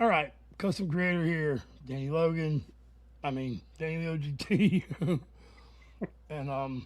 All right, custom creator here, Danny Logan. Danny the OGT, and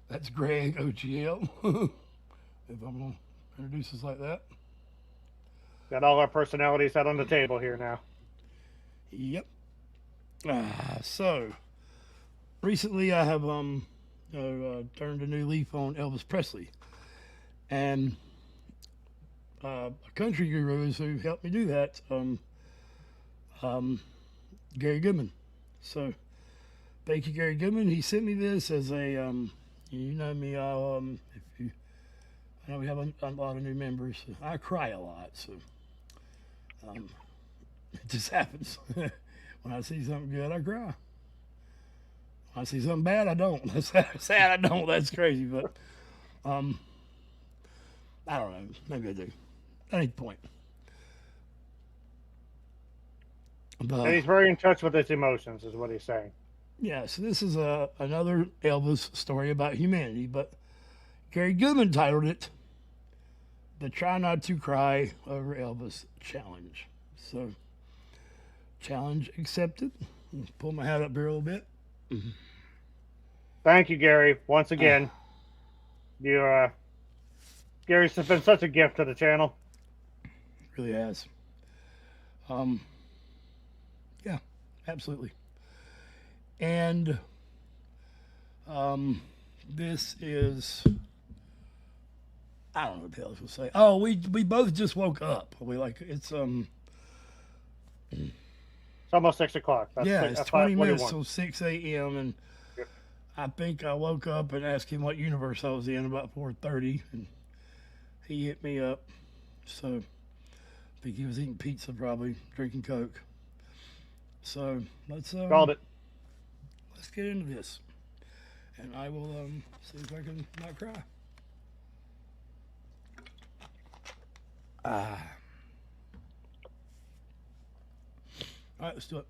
that's Greg OGL. If I'm gonna introduce us like that. Got all our personalities out on the table here now. Yep. So recently I have turned a new leaf on Elvis Presley, and a country guru is who helped me do that. Um, Gary Goodman. So thank you, Gary Goodman. He sent me this as a you know me. If you I know we have a lot of new members. So I cry a lot, so um, it just happens. When I see something good, I cry. When I see something bad, I don't. That's sad. I don't. That's crazy, but um, I don't know. Maybe I do. That ain't the point. And But he's very in touch with his emotions, is what he's saying. yeah, so this is another Elvis story about humanity, but Gary Goodman titled it "The Try Not to Cry Over Elvis Challenge." So, challenge accepted. Pull my hat up here a little bit. Thank you, Gary. Once again, you Gary's been such a gift to the channel. Really has. Um, yeah, absolutely. And this is, I don't know what else to say. Oh, we both just woke up. We like It's almost 6 o'clock. That's yeah, six, it's that's 20 minutes 5:41. till 6 a.m. and Yep. I think I woke up and asked him what universe I was in about 4:30, and he hit me up. So I think he was eating pizza, probably drinking Coke. So Called it. let's get into this, and I will see if I can not cry. Ah, all right, let's do it.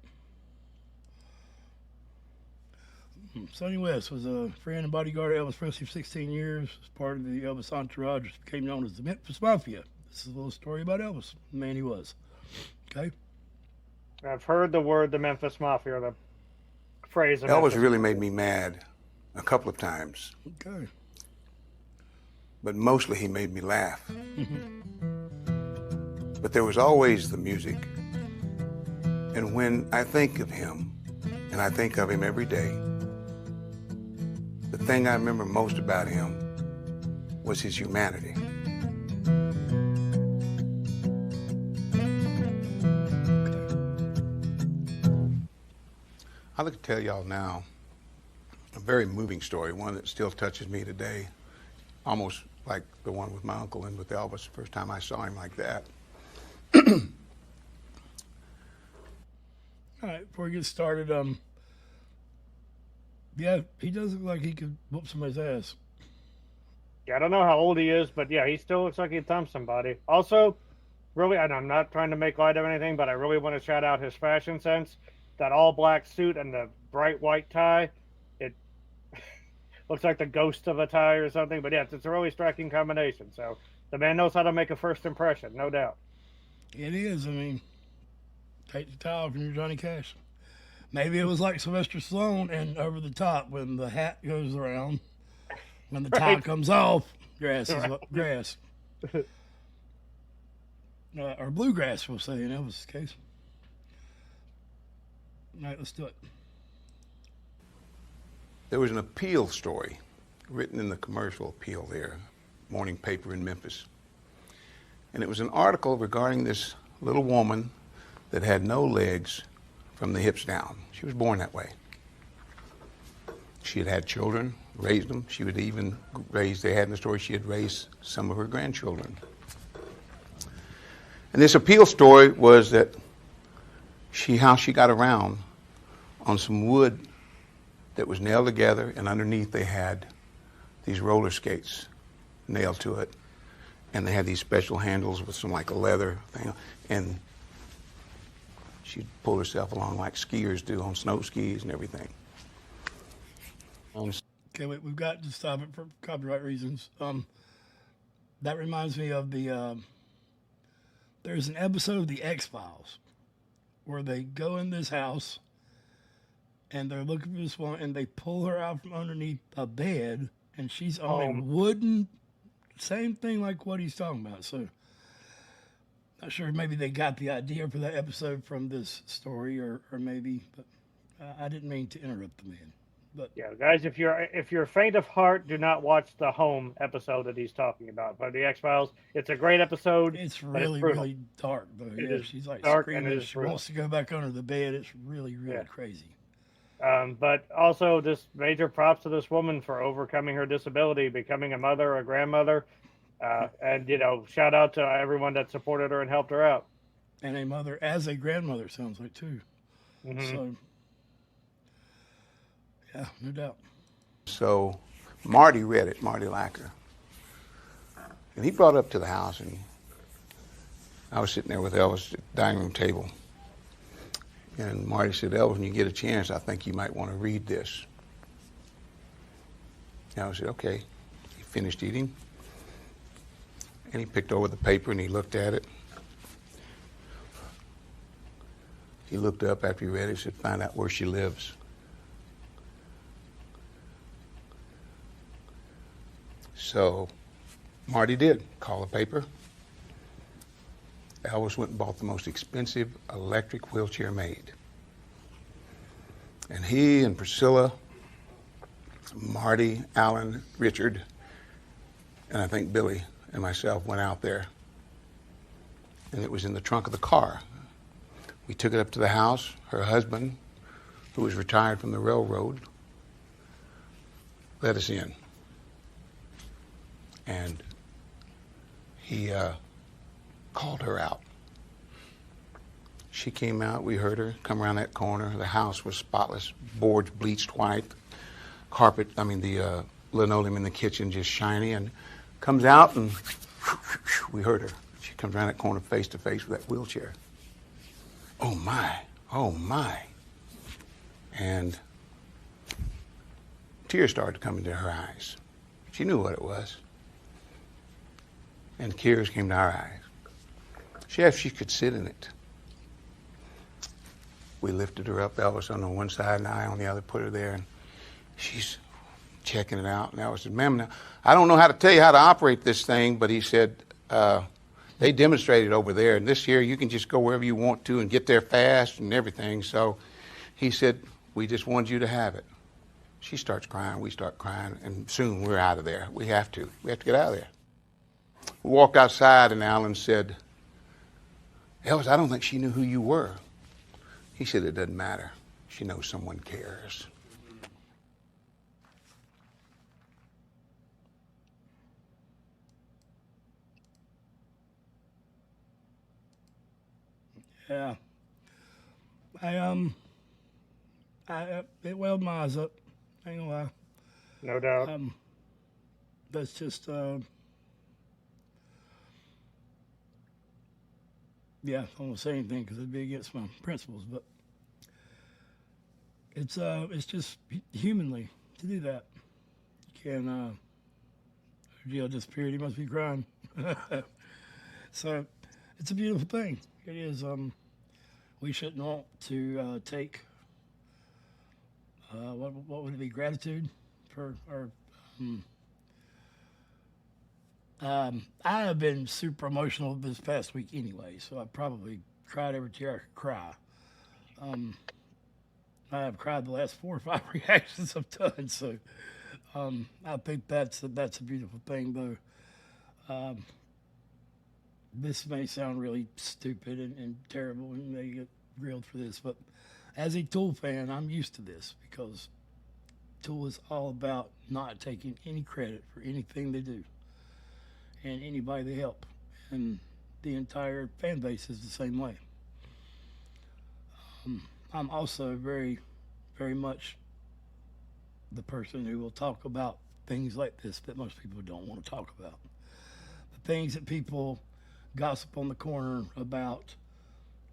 Sonny West was a friend and bodyguard of Elvis Presley for 16 years. As part of the Elvis entourage, became known as the Memphis Mafia. This is a little story about Elvis, the man he was. Okay. I've heard the word the Memphis Mafia, or the phrase the Elvis Memphis really made Mafia. me mad a couple of times, Okay. but mostly he made me laugh. But there was always the music. And when I think of him, and I think of him every day, the thing I remember most about him was his humanity. I'd like to tell y'all now a very moving story, one that still touches me today, almost like the one with my uncle and with Elvis, the first time I saw him like that. All right. Before we get started, yeah, he does look like he could whoop somebody's ass. Yeah, I don't know how old he is, but yeah, he still looks like he'd thump somebody. Also, really, and I'm not trying to make light of anything, but I really want to shout out his fashion sense. That all black suit and the bright white tie. It looks like the ghost of a tie or something, but yeah, it's a really striking combination. So the man knows how to make a first impression, no doubt. It is. Take the towel from your Johnny Cash. Maybe it was like Sylvester Stallone and Over the Top when the hat goes around. When the tie Right. comes off, grass is grass. Or bluegrass, we'll say in Elvis' case. All right, let's do it. There was an appeal story written in the commercial appeal there, morning paper in Memphis. And it was an article regarding this little woman that had no legs from the hips down. She was born that way. She had had children, raised them. She would even raise, they had in the story, she had raised some of her grandchildren. And this appeal story was that how she got around on some wood that was nailed together, and underneath they had these roller skates nailed to it. And they had these special handles with some like a leather thing. And she'd pull herself along like skiers do on snow skis and everything. Okay, wait, we've got to stop it for copyright reasons. That reminds me of the there's an episode of The X-Files where they go in this house and they're looking for this woman and they pull her out from underneath a bed and she's on a wooden, same thing like what he's talking about. So, not sure, maybe they got the idea for that episode from this story or maybe, but I didn't mean to interrupt the man. But yeah, guys, if you're faint of heart, do not watch the Home episode that he's talking about. But the X Files, it's a great episode. It's really dark though. Is she's like dark screaming. and it is She brutal. wants to go back under the bed. It's really crazy. But also, just major props to this woman for overcoming her disability, becoming a mother, a grandmother, and shout out to everyone that supported her and helped her out. And a mother as a grandmother sounds like too. Mm-hmm. So. Yeah, no doubt. So Marty read it, Marty Lacker. And he brought it up to the house, and I was sitting there with Elvis at the dining room table. And Marty said, Elvis, when you get a chance, I think you might want to read this. And I said, okay. He finished eating, and he picked over the paper, and he looked at it. He looked up after he read it, said, find out where she lives. So Marty did call the paper. Elvis went and bought the most expensive electric wheelchair made. And he and Priscilla, Marty, Alan, Richard, and I think Billy and myself went out there. And it was in the trunk of the car. We took it up to the house. Her husband, who was retired from the railroad, let us in. And he called her out. She came out. We heard her come around that corner. The house was spotless, boards bleached white, the linoleum in the kitchen just shiny, and comes out and we heard her. She comes around that corner face to face with that wheelchair. Oh my. And tears started to come into her eyes. She knew what it was. And tears came to our eyes. She asked if she could sit in it. We lifted her up, Elvis on the one side and I on the other, put her there, and she's checking it out. And Elvis said, ma'am, now, I don't know how to tell you how to operate this thing, but he said, they demonstrated over there, and this here you can just go wherever you want to and get there fast and everything. So he said, we just wanted you to have it. She starts crying, we start crying, and soon we're out of there. We have to get out of there. We walked outside, and Alan said, Elvis, I don't think she knew who you were. He said, it doesn't matter. She knows someone cares. Yeah. It welled my eyes up. I ain't gonna lie. No doubt. That's just, yeah, I don't want to say anything because it'd be against my principles, but it's just humanly to do that. You can, Gio disappeared. He must be crying. So it's a beautiful thing. It is. We shouldn't want to take what would it be, gratitude for our. I have been super emotional this past week anyway, so I probably cried every tear I could cry. I have cried the last 4 or 5 reactions I've done, so I think that's a beautiful thing, though. This may sound really stupid and terrible and may get grilled for this, but as a Tool fan, I'm used to this because Tool is all about not taking any credit for anything they do and anybody they help. And the entire fan base is the same way. I'm also very, very much the person who will talk about things like this that most people don't want to talk about. The things that people gossip on the corner about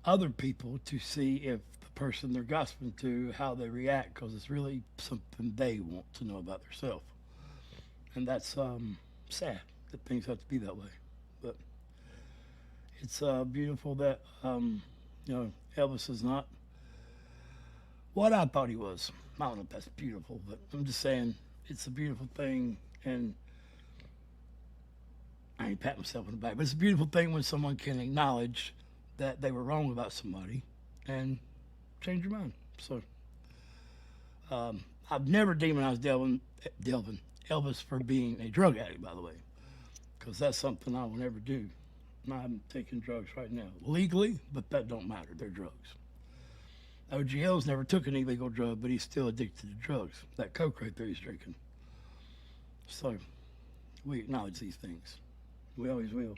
other people to see if the person they're gossiping to, how they react, because it's really something they want to know about themselves. And that's sad that things have to be that way. But It's beautiful that Elvis is not what I thought he was. I don't know if that's beautiful, but I'm just saying it's a beautiful thing, and I ain't patting myself on the back, but it's a beautiful thing when someone can acknowledge that they were wrong about somebody and change your mind. So I've never demonized Elvis for being a drug addict, by the way, because that's something I will never do. I'm taking drugs right now legally, but that don't matter. They're drugs. OGL's never took an illegal drug, but he's still addicted to drugs. That coke right there he's drinking. So we acknowledge these things. We always will.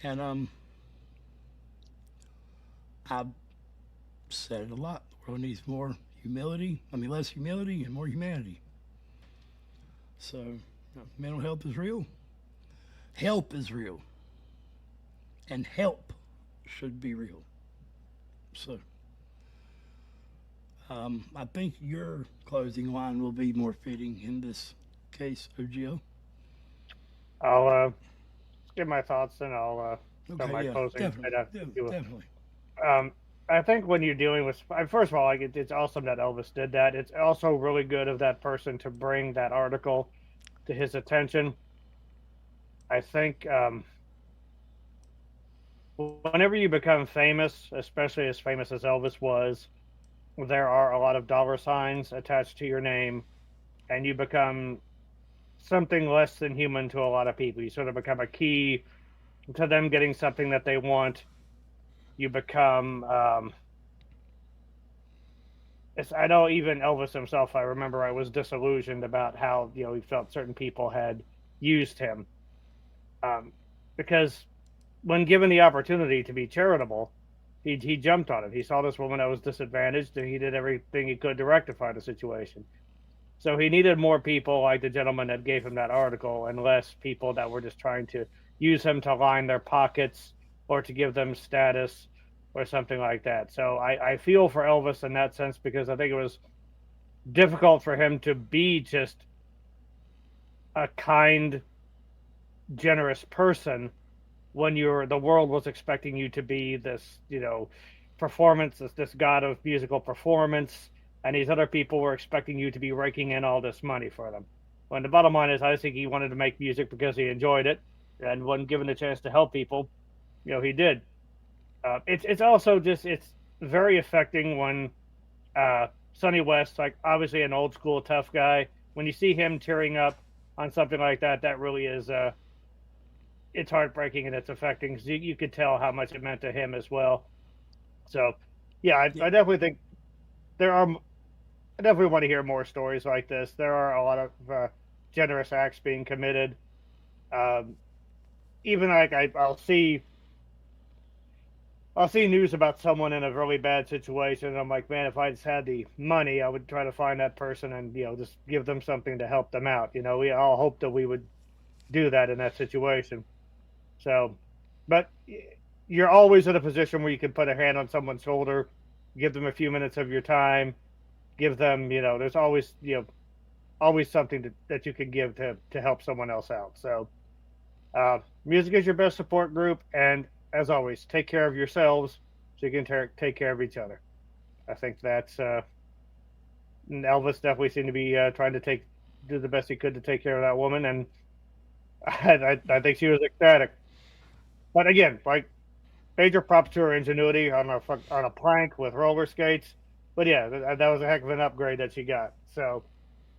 And I've said it a lot. The world needs more humility. Less humility and more humanity. So mental health is real. Help is real. And help should be real. So I think your closing line will be more fitting in this case, OGO. I'll give my thoughts and I'll tell Okay, my yeah, closing. definitely, You will. definitely. I think when you're dealing with, first of all, like it's awesome that Elvis did that. It's also really good of that person to bring that article to his attention. I think whenever you become famous, especially as famous as Elvis was, there are a lot of dollar signs attached to your name, and you become something less than human to a lot of people. You sort of become a key to them getting something that they want. You become, I know even Elvis himself, I remember I was disillusioned about how, he felt certain people had used him. Because when given the opportunity to be charitable, he jumped on it. He saw this woman that was disadvantaged, and he did everything he could to rectify the situation. So he needed more people like the gentleman that gave him that article, and less people that were just trying to use him to line their pockets or to give them status or something like that. So I feel for Elvis in that sense, because I think it was difficult for him to be just a kind, generous person when the world was expecting you to be this, performance, this god of musical performance, and these other people were expecting you to be raking in all this money for them. When the bottom line is, I think he wanted to make music because he enjoyed it, and when given the chance to help people, he did. It's also just it's very affecting when Sonny West, like obviously an old school tough guy, when you see him tearing up on something like that, that really is it's heartbreaking and it's affecting. Cause you could tell how much it meant to him as well. So, yeah, I definitely think there are. I definitely want to hear more stories like this. There are a lot of generous acts being committed. Even like I'll see news about someone in a really bad situation, and I'm like, man, if I just had the money, I would try to find that person and just give them something to help them out. We all hope that we would do that in that situation. So, but you're always in a position where you can put a hand on someone's shoulder, give them a few minutes of your time, give them, there's always, always something that you can give to help someone else out. So, music is your best support group, and as always, take care of yourselves so you can take care of each other. I think that's Elvis definitely seemed to be trying to do the best he could to take care of that woman, and I think she was ecstatic. But again, like major props to her ingenuity on a plank with roller skates. But yeah, that was a heck of an upgrade that she got. So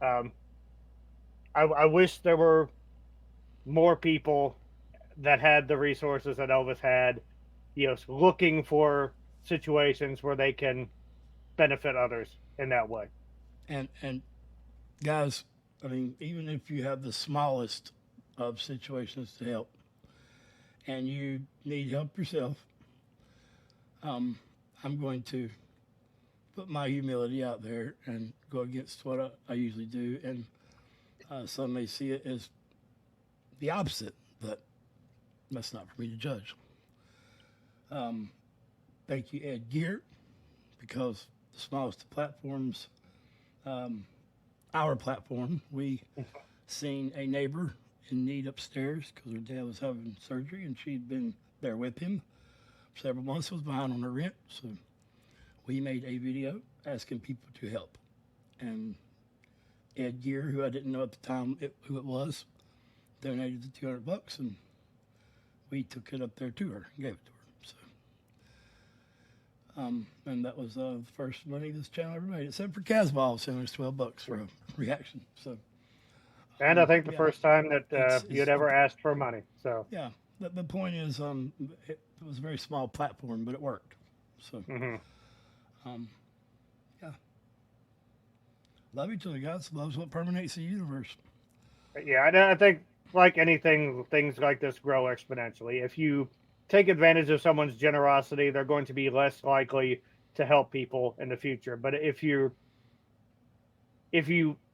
um, I wish there were more people that had the resources that Elvis had, looking for situations where they can benefit others in that way. And guys, even if you have the smallest of situations to help, and you need help yourself, I'm going to put my humility out there and go against what I usually do. And some may see it as the opposite, but that's not for me to judge. Thank you, Ed Gear, because the smallest of platforms, our platform, we seen a neighbor in need upstairs because her dad was having surgery and she'd been there with him for several months. Was behind on her rent, so we made a video asking people to help. And Ed Gear, who I didn't know at the time who it was, donated the $200, and we took it up there to her and gave it to her. So, and that was the first money this channel ever made, except for Casbah sending us $12 for a reaction. So, And I think the yeah, first time that it's you'd ever asked for money. So yeah. The point is, it was a very small platform, but it worked. So, yeah. Love each other, guys. Love's what permeates the universe. yeah, I think like anything, things like this grow exponentially. If you take advantage of someone's generosity, they're going to be less likely to help people in the future. But if you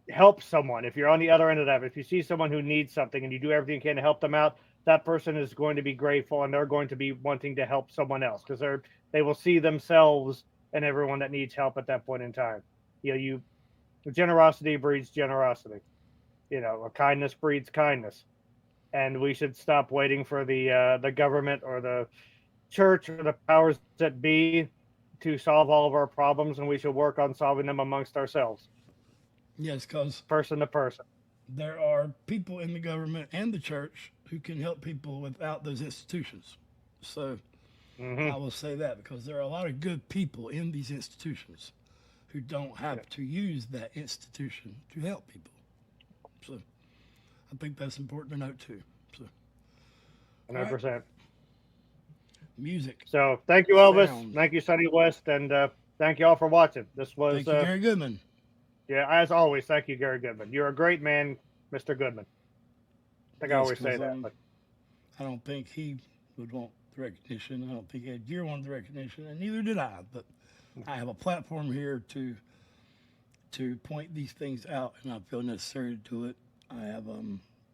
help someone, if you're on the other end of that, if you see someone who needs something and you do everything you can to help them out, that person is going to be grateful and they're going to be wanting to help someone else because they will see themselves and everyone that needs help at that point in time. Generosity breeds generosity. A kindness breeds kindness, and we should stop waiting for the government or the church or the powers that be to solve all of our problems, and we should work on solving them amongst ourselves. Yes, because person to person. There are people in the government and the church who can help people without those institutions. So I will say that because there are a lot of good people in these institutions who don't have to use that institution to help people. So I think that's important to note too. So 100%. Right. Music. So thank you, Elvis. Sound. Thank you, Sonny West, and thank you all for watching. This was Thank you, Gary Goodman. Yeah, as always, thank you, Gary Goodman. You're a great man, Mr. Goodman. I think I always say that. But I don't think he would want the recognition. I don't think Ed Gear wanted the recognition, and neither did I. But I have a platform here to point these things out, and I feel necessary to do it. I have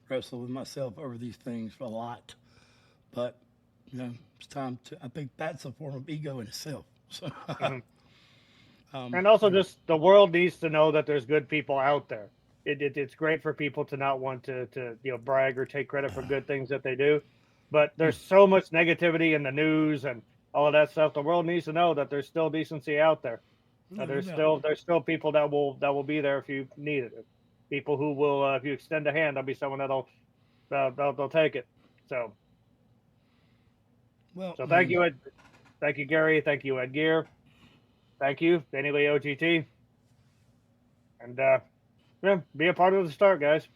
wrestled with myself over these things a lot, but it's time to. I think that's a form of ego in itself. So. And also, just the world needs to know that there's good people out there. It's great for people to not want to brag or take credit for good things that they do, but there's so much negativity in the news and all of that stuff. The world needs to know that there's still decency out there. There's still people that will be there if you need it. People who will, if you extend a hand, there'll be someone they'll take it. So thank you, Ed. Thank you, Gary. Thank you, Ed Gear. Thank you, Danny Lee OGT. And be a part of the start, guys.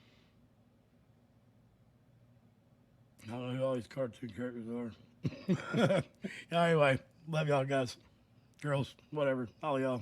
I don't know who all these cartoon characters are. Anyway, love y'all guys, girls, whatever, all y'all.